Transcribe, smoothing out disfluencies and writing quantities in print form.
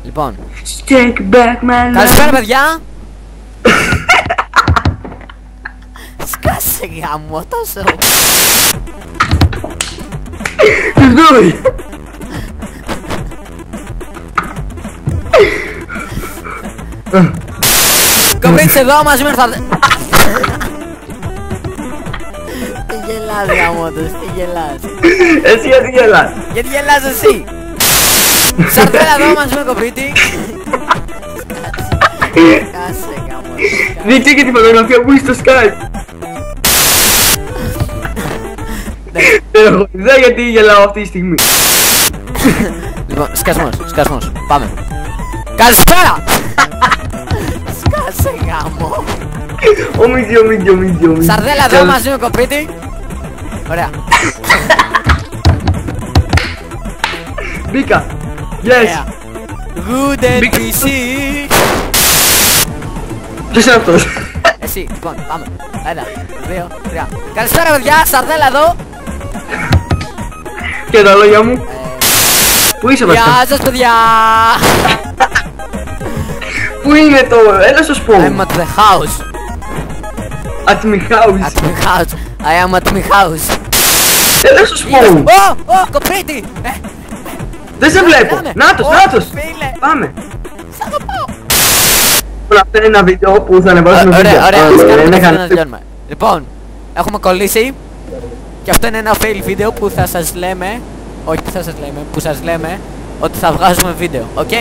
Λοιπόν. Take back my life. Καλησπέρα παιδιά. Σκάσε γάμο τόσο. Τι δούει. Κομπρίτσες εδώ μαζί με ήρθατε. Τι γελάς γάμο τους, τι γελάς. Εσύ γιατί γελάς. Γιατί γελάς εσύ. Σαρτέλα εδώ μαζί με κομπρίτη. Σκάσε γάμο. Δείτε και τη φωτογραφία που είσαι στο Skype. Δεν έχω ιδέα γιατί γελάω αυτή τη στιγμή. Λοιπόν, σκασμός, πάμε. Καλησπέρα! Σκάσε γάμο. Ομίδιο. Σαρδέλα εδώ μαζί με κοπρίτη. Ωραία. Μπήκα. Yes. Good NPC. Ποιος είναι αυτός. Εσύ, λοιπόν, πάμε. 1, 2, 3. Καλησπέρα παιδιά, Σαρδέλα εδώ. Και τα λόγια μου. Πού είσαι βασικά. Γεια σας παιδιά. Πού είναι το. Έλα στο σπόρο. I'm at the house. At my house. At my house. I am at my house. Έλα στο σπόρο. Ω, κοπρίτη. Δεν σε βλέπω. Νάτος. Φίλε. Πάμε. Σ' αγαπάω. Αυτό είναι ένα βίντεο που θα ανεβάσουμε βίντεο. Ωραία, ας κάνουμε Είναι το να κανένα. τελειώνουμε. Λοιπόν, έχουμε κολλήσει. Και αυτό είναι ένα fail βίντεο που θα σας λέμε. Όχι που θα σας λέμε, που σας λέμε ότι θα βγάζουμε βίντεο. Οκ.